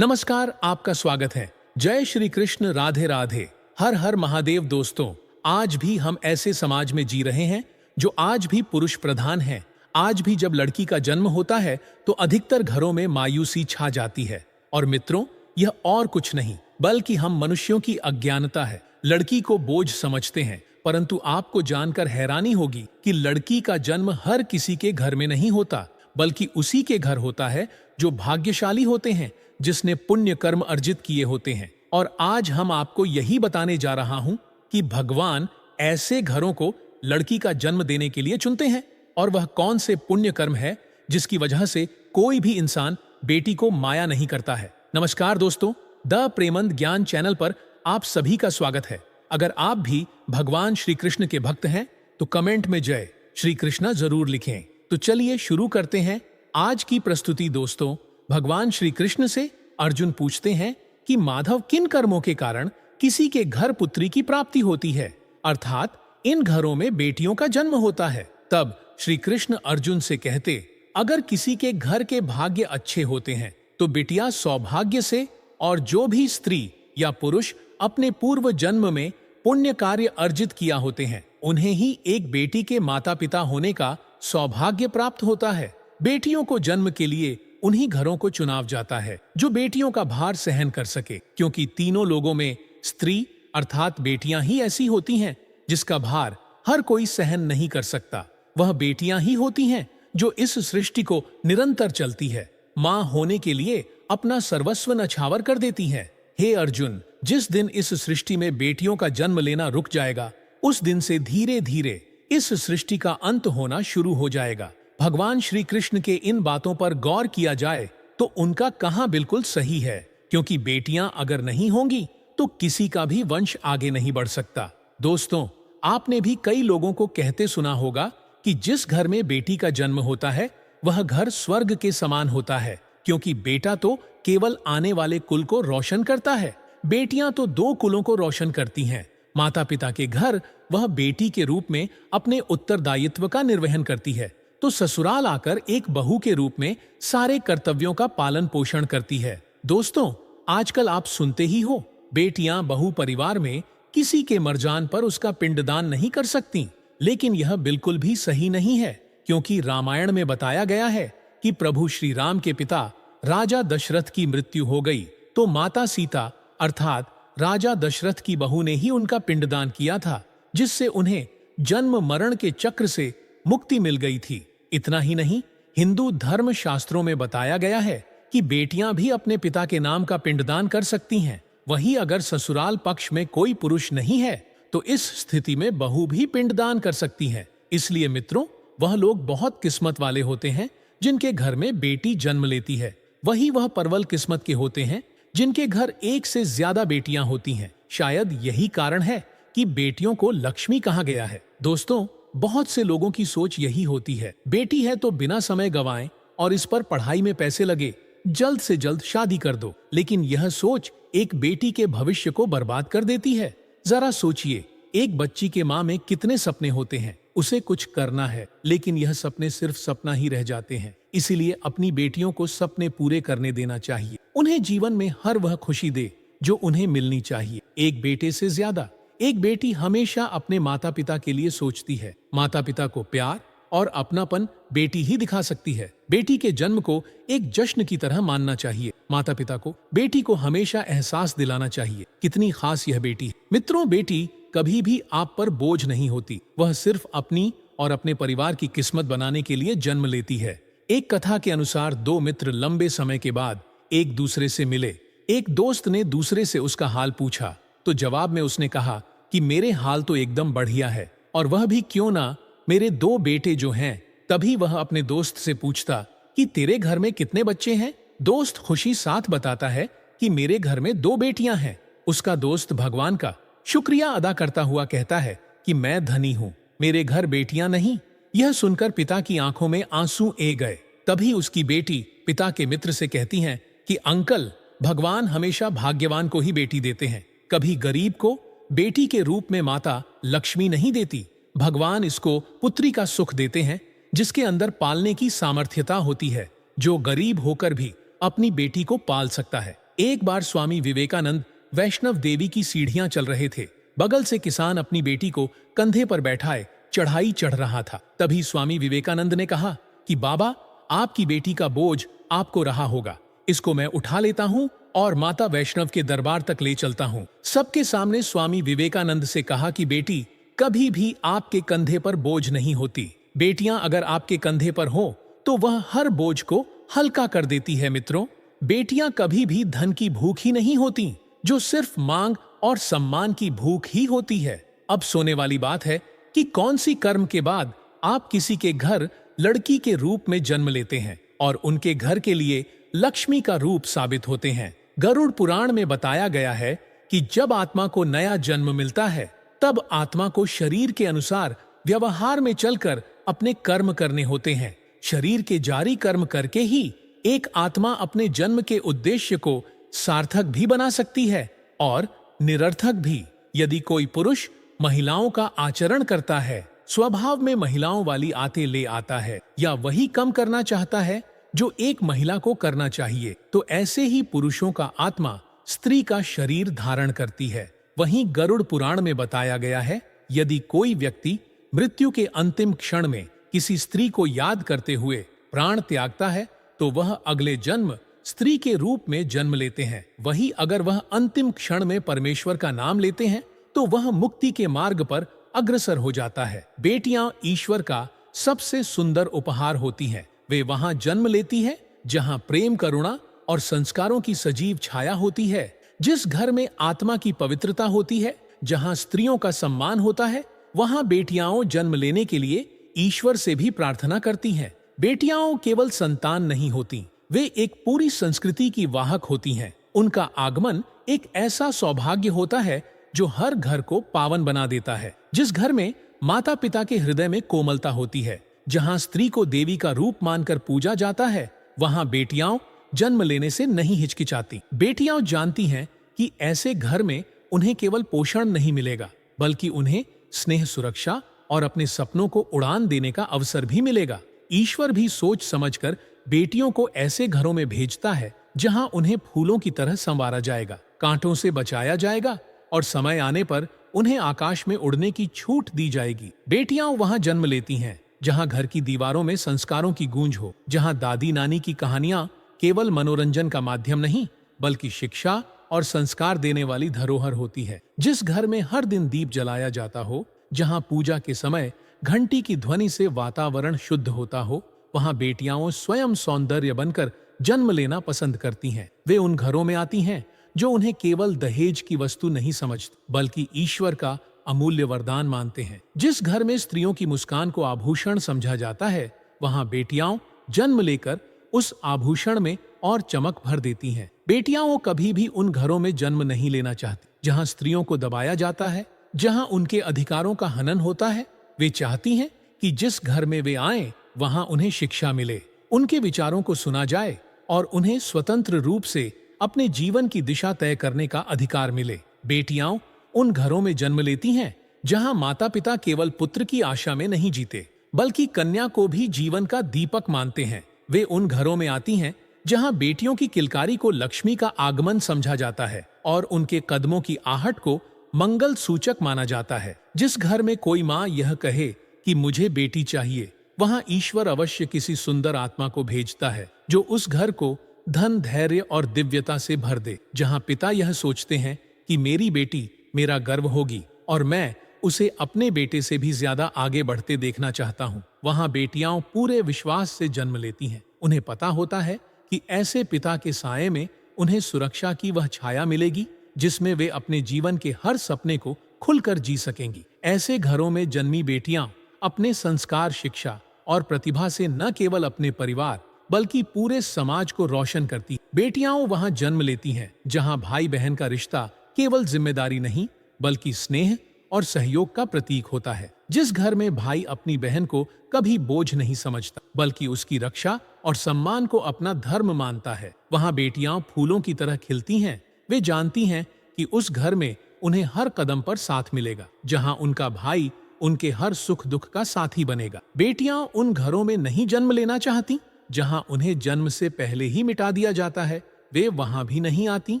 नमस्कार, आपका स्वागत है। जय श्री कृष्ण, राधे राधे, हर हर महादेव। दोस्तों, आज भी हम ऐसे समाज में जी रहे हैं जो आज भी पुरुष प्रधान है। आज भी जब लड़की का जन्म होता है तो अधिकतर घरों में मायूसी छा जाती है। और मित्रों, यह और कुछ नहीं बल्कि हम मनुष्यों की अज्ञानता है। लड़की को बोझ समझते हैं, परंतु आपको जानकर हैरानी होगी कि लड़की का जन्म हर किसी के घर में नहीं होता, बल्कि उसी के घर होता है जो भाग्यशाली होते हैं, जिसने पुण्य कर्म अर्जित किए होते हैं। और आज हम आपको यही बताने जा रहा हूं कि भगवान ऐसे घरों को लड़की का जन्म देने के लिए चुनते हैं, और वह कौन से पुण्य कर्म है जिसकी वजह से कोई भी इंसान बेटी को माया नहीं करता है। नमस्कार दोस्तों, द प्रेमंद ज्ञान चैनल पर आप सभी का स्वागत है। अगर आप भी भगवान श्री कृष्ण के भक्त हैं तो कमेंट में जय श्री कृष्णा जरूर लिखें। तो चलिए शुरू करते हैं आज की प्रस्तुति। दोस्तों, भगवान श्री कृष्ण से अर्जुन पूछते हैं कि माधव, किन कर्मों के कारण किसी के घर पुत्री की प्राप्ति होती है, अर्थात इन घरों में बेटियों का जन्म होता है। तब श्री कृष्ण अर्जुन से कहते, अगर किसी के घर के भाग्य अच्छे होते हैं तो बिटिया सौभाग्य से, और जो भी स्त्री या पुरुष अपने पूर्व जन्म में पुण्य कार्य अर्जित किया होते हैं, उन्हें ही एक बेटी के माता पिता होने का सौभाग्य प्राप्त होता है। बेटियों को जन्म के लिए उन्हीं घरों को चुनाव जाता है जो बेटियों का भार सहन कर सके, क्योंकि तीनों लोगों में स्त्री अर्थात बेटियां ही ऐसी होती हैं जिसका भार हर कोई सहन नहीं कर सकता। वह बेटियां ही होती हैं जो इस सृष्टि को निरंतर चलती है, मां होने के लिए अपना सर्वस्व न्यौछावर कर देती है। हे अर्जुन, जिस दिन इस सृष्टि में बेटियों का जन्म लेना रुक जाएगा, उस दिन से धीरे धीरे इस सृष्टि का अंत होना शुरू हो जाएगा। भगवान श्री कृष्ण के इन बातों पर गौर किया जाए तो उनका कहाँ बिल्कुल सही है, क्योंकि बेटियां अगर नहीं होंगी तो किसी का भी वंश आगे नहीं बढ़ सकता। दोस्तों, आपने भी कई लोगों को कहते सुना होगा कि जिस घर में बेटी का जन्म होता है वह घर स्वर्ग के समान होता है, क्योंकि बेटा तो केवल आने वाले कुल को रोशन करता है, बेटियां तो दो कुलों को रोशन करती हैं। माता पिता के घर वह बेटी के रूप में अपने उत्तरदायित्व का निर्वहन करती है, तो ससुराल आकर एक बहू के रूप में सारे कर्तव्यों का पालन पोषण करती है। दोस्तों, आजकल आप सुनते ही हो, बेटियां बहू परिवार में किसी के मरजान पर उसका पिंडदान नहीं कर सकती। लेकिन यह बिल्कुल भी सही नहीं है, क्योंकि रामायण में बताया गया है कि प्रभु श्री राम के पिता राजा दशरथ की मृत्यु हो गई तो माता सीता अर्थात राजा दशरथ की बहू ने ही उनका पिंडदान किया था, जिससे उन्हें जन्म मरण के चक्र से मुक्ति मिल गई थी। इतना ही नहीं, हिंदू धर्म शास्त्रों में बताया गया है कि बेटियां भी अपने पिता के नाम का पिंडदान कर सकती हैं। वहीं अगर ससुराल पक्ष में कोई पुरुष नहीं है तो इस स्थिति में बहू भी पिंडदान कर सकती है। इसलिए मित्रों, वह लोग बहुत किस्मत वाले होते हैं जिनके घर में बेटी जन्म लेती है। वही वह परवल किस्मत के होते हैं जिनके घर एक से ज्यादा बेटियां होती हैं। शायद यही कारण है कि बेटियों को लक्ष्मी कहा गया है। दोस्तों, बहुत से लोगों की सोच यही होती है, बेटी है तो बिना समय गंवाएं और इस पर पढ़ाई में पैसे लगे, जल्द से जल्द शादी कर दो। लेकिन यह सोच एक बेटी के भविष्य को बर्बाद कर देती है। जरा सोचिए, एक बच्ची के माँ में कितने सपने होते हैं, उसे कुछ करना है, लेकिन यह सपने सिर्फ सपना ही रह जाते हैं। इसीलिए अपनी बेटियों को सपने पूरे करने देना चाहिए, उन्हें जीवन में हर वह खुशी दे जो उन्हें मिलनी चाहिए। एक बेटे से ज्यादा एक बेटी हमेशा अपने माता पिता के लिए सोचती है। माता पिता को प्यार और अपनापन बेटी ही दिखा सकती है। बेटी के जन्म को एक जश्न की तरह मानना चाहिए। माता पिता को बेटी को हमेशा एहसास दिलाना चाहिए कितनी खास यह बेटी है। मित्रों, बेटी कभी भी आप पर बोझ नहीं होती, वह सिर्फ अपनी और अपने परिवार की किस्मत बनाने के लिए जन्म लेती है। एक कथा के अनुसार दो मित्र लंबे समय के बाद एक दूसरे से मिले। एक दोस्त ने दूसरे से उसका हाल पूछा तो जवाब में उसने कहा कि मेरे हाल तो एकदम बढ़िया है, और वह भी क्यों ना, मेरे दो बेटे जो हैं। तभी वह अपने दोस्त से पूछता कि तेरे घर में कितने बच्चे हैं। दोस्त खुशी साथ बताता है कि मेरे घर में दो बेटियां हैं। उसका दोस्त भगवान का शुक्रिया अदा करता हुआ कहता है कि मैं धनी हूँ, मेरे घर बेटियां नहीं। यह सुनकर पिता की आंखों में आंसू ए गए। तभी उसकी बेटी पिता के मित्र से कहती हैं कि अंकल, भगवान हमेशा भाग्यवान को ही बेटी देते हैं, कभी गरीब को बेटी के रूप में माता लक्ष्मी नहीं देती। भगवान इसको पुत्री का सुख देते हैं जिसके अंदर पालने की सामर्थ्यता होती है, जो गरीब होकर भी अपनी बेटी को पाल सकता है। एक बार स्वामी विवेकानंद वैष्णव देवी की सीढ़ियां चल रहे थे। बगल से किसान अपनी बेटी को कंधे पर बैठाए चढ़ाई चढ़ रहा था। तभी स्वामी विवेकानंद ने कहा कि बाबा, आपकी बेटी का बोझ आपको रहा होगा, इसको मैं उठा लेता हूँ और माता वैष्णव के दरबार तक ले चलता हूँ। सबके सामने स्वामी विवेकानंद से कहा कि बेटी कभी भी आपके कंधे पर बोझ नहीं होती। बेटियां अगर आपके कंधे पर हो तो वह हर बोझ को हल्का कर देती है। मित्रों, बेटियां कभी भी धन की भूख ही नहीं होती, जो सिर्फ मांग और सम्मान की भूख ही होती है। अब सोने वाली बात है कि कौन सी कर्म के बाद आप किसी के घर लड़की के रूप में जन्म लेते हैं और उनके घर के लिए लक्ष्मी का रूप साबित होते हैं। गरुड़ पुराण में बताया गया है कि जब आत्मा को नया जन्म मिलता है तब आत्मा को शरीर के अनुसार व्यवहार में चलकर अपने कर्म करने होते हैं। शरीर के जारी कर्म करके ही एक आत्मा अपने जन्म के उद्देश्य को सार्थक भी बना सकती है और निरर्थक भी। यदि कोई पुरुष महिलाओं का आचरण करता है, स्वभाव में महिलाओं वाली आते ले आता है या वही कम करना चाहता है जो एक महिला को करना चाहिए, तो ऐसे ही पुरुषों का आत्मा स्त्री का शरीर धारण करती है। वहीं गरुड़ पुराण में बताया गया है, यदि कोई व्यक्ति मृत्यु के अंतिम क्षण में किसी स्त्री को याद करते हुए प्राण त्यागता है तो वह अगले जन्म स्त्री के रूप में जन्म लेते हैं। वही अगर वह अंतिम क्षण में परमेश्वर का नाम लेते हैं तो वह मुक्ति के मार्ग पर अग्रसर हो जाता है। बेटियां ईश्वर का सबसे सुंदर उपहार होती हैं। वे वहां जन्म लेती है जहां प्रेम, करुणा और संस्कारों की सजीव छाया होती है। जिस घर में आत्मा की पवित्रता होती है, जहां स्त्रियों का सम्मान होता है, वहां बेटियां जन्म लेने के लिए ईश्वर से भी प्रार्थना करती हैं। बेटियां केवल संतान नहीं होती, वे एक पूरी संस्कृति की वाहक होती हैं। उनका आगमन एक ऐसा सौभाग्य होता है जो हर घर को पावन बना देता है। जिस घर में माता पिता के हृदय में कोमलता होती है, जहां स्त्री को देवी का रूप मानकर पूजा जाता है, वहां बेटियां जन्म लेने से नहीं हिचकिचाती। बेटियां जानती हैं कि ऐसे घर में उन्हें केवल पोषण नहीं मिलेगा, बल्कि उन्हें स्नेह, सुरक्षा और अपने सपनों को उड़ान देने का अवसर भी मिलेगा। ईश्वर भी सोच समझकर बेटियों को ऐसे घरों में भेजता है जहां उन्हें फूलों की तरह संवारा जाएगा, कांटों से बचाया जाएगा और समय आने पर उन्हें आकाश में उड़ने की छूट दी जाएगी। बेटियां वहां जन्म लेती हैं जहां घर की दीवारों में संस्कारों की गूंज हो, जहां दादी नानी की कहानियां केवल मनोरंजन का माध्यम नहीं बल्कि शिक्षा और संस्कार देने वाली धरोहर होती है। जिस घर में हर दिन दीप जलाया जाता हो, जहां पूजा के समय घंटी की ध्वनि से वातावरण शुद्ध होता हो, वहां बेटियां स्वयं सौंदर्य बनकर जन्म लेना पसंद करती हैं। वे उन घरों में आती हैं जो उन्हें केवल दहेज की वस्तु नहीं समझते, बल्कि ईश्वर का अमूल्य वरदान मानते हैं। जिस घर में स्त्रियों की मुस्कान को आभूषण समझा जाता है, वहां बेटियां जन्म लेकर उस आभूषण में और चमक भर देती हैं। बेटियां कभी भी उन घरों में जन्म नहीं लेना चाहती जहां स्त्रियों को दबाया जाता है, जहां उनके अधिकारों का हनन होता है। वे चाहती हैं कि जिस घर में वे आएं, वहां उन्हें शिक्षा मिले, उनके विचारों को सुना जाए और उन्हें स्वतंत्र रूप से अपने जीवन की दिशा तय करने का अधिकार मिले। बेटियां उन घरों में जन्म लेती हैं जहां माता पिता केवल पुत्र की आशा में नहीं जीते, बल्कि कन्या को भी जीवन का दीपक मानते हैं। वे उन घरों में आती हैं जहां बेटियों की किलकारी को लक्ष्मी का आगमन समझा जाता है और उनके कदमों की आहट को मंगल सूचक माना जाता है। जिस घर में कोई माँ यह कहे कि मुझे बेटी चाहिए, वहां ईश्वर अवश्य किसी सुंदर आत्मा को भेजता है जो उस घर को धन, धैर्य और दिव्यता से भर दे। जहां पिता यह सोचते हैं कि मेरी बेटी मेरा गर्व होगी और मैं उसे अपने बेटे से भी ज्यादा आगे बढ़ते देखना चाहता हूं, वहां बेटियां पूरे विश्वास से जन्म लेती हैं। उन्हें पता होता है कि ऐसे पिता के साये में उन्हें सुरक्षा की वह छाया मिलेगी जिसमें वे अपने जीवन के हर सपने को खुलकर जी सकेंगी। ऐसे घरों में जन्मी बेटियां अपने संस्कार, शिक्षा और प्रतिभा से न केवल अपने परिवार बल्कि पूरे समाज को रोशन करती। बेटियां वहां जन्म लेती हैं जहां भाई बहन का रिश्ता केवल जिम्मेदारी नहीं बल्कि स्नेह और सहयोग का प्रतीक होता है। जिस घर में भाई अपनी बहन को कभी बोझ नहीं समझता बल्कि उसकी रक्षा और सम्मान को अपना धर्म मानता है, वहां बेटियां फूलों की तरह खिलती हैं। वे जानती हैं कि उस घर में उन्हें हर कदम पर साथ मिलेगा, जहां उनका भाई उनके हर सुख दुख का साथी बनेगा। बेटियां उन घरों में नहीं जन्म लेना चाहती जहां उन्हें जन्म से पहले ही मिटा दिया जाता है, वे वहां भी नहीं आती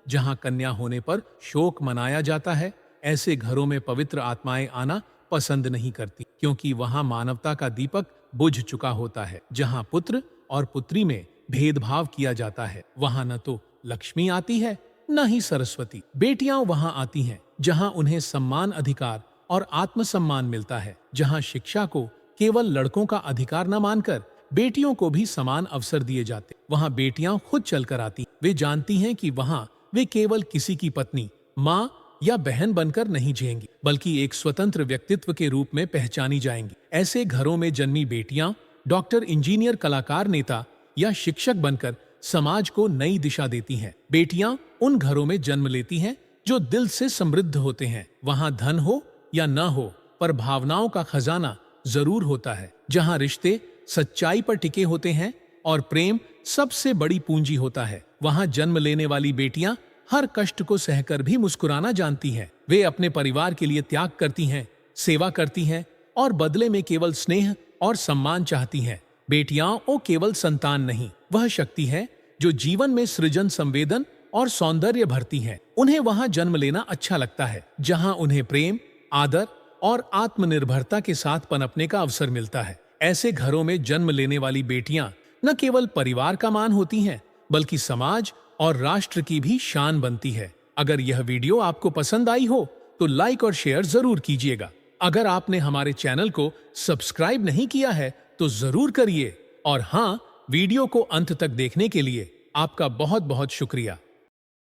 जहां कन्या होने पर शोक मनाया जाता है। ऐसे घरों में पवित्र आत्माएं आना पसंद नहीं करती, क्योंकि वहां मानवता का दीपक बुझ चुका होता है। जहां पुत्र और पुत्री में भेदभाव किया जाता है, वहां न तो लक्ष्मी आती है न ही सरस्वती। बेटियां वहां आती हैं जहां उन्हें सम्मान, अधिकार और आत्मसम्मान मिलता है। जहां शिक्षा को केवल लड़कों का अधिकार न मानकर बेटियों को भी समान अवसर दिए जाते, वहां बेटियां खुद चलकर आती। वे जानती हैं कि वहां वे केवल किसी की पत्नी, माँ या बहन बनकर नहीं जिएंगी, बल्कि एक स्वतंत्र व्यक्तित्व के रूप में पहचानी जाएंगी। ऐसे घरों में जन्मी बेटियां डॉक्टर, इंजीनियर, कलाकार, नेता या शिक्षक बनकर समाज को नई दिशा देती हैं। बेटियां उन घरों में जन्म लेती हैं जो दिल से समृद्ध होते हैं। वहां धन हो या न हो, पर भावनाओं का खजाना जरूर होता है। जहां रिश्ते सच्चाई पर टिके होते हैं और प्रेम सबसे बड़ी पूंजी होता है, वहां जन्म लेने वाली बेटियां हर कष्ट को सहकर भी मुस्कुराना जानती हैं। वे अपने परिवार के लिए त्याग करती हैं, सेवा करती हैं और बदले में केवल स्नेह और सम्मान चाहती हैं। बेटियां वो केवल संतान नहीं, वह शक्ति है जो जीवन में सृजन, संवेदन और सौंदर्य भरती है। उन्हें वहां जन्म लेना अच्छा लगता है जहां उन्हें प्रेम, आदर और आत्मनिर्भरता के साथ पनपने का अवसर मिलता है। ऐसे घरों में जन्म लेने वाली बेटियां न केवल परिवार का मान होती हैं, बल्कि समाज और राष्ट्र की भी शान बनती है। अगर यह वीडियो आपको पसंद आई हो तो लाइक और शेयर जरूर कीजिएगा। अगर आपने हमारे चैनल को सब्सक्राइब नहीं किया है तो जरूर करिए। और हाँ, वीडियो को अंत तक देखने के लिए आपका बहुत बहुत शुक्रिया।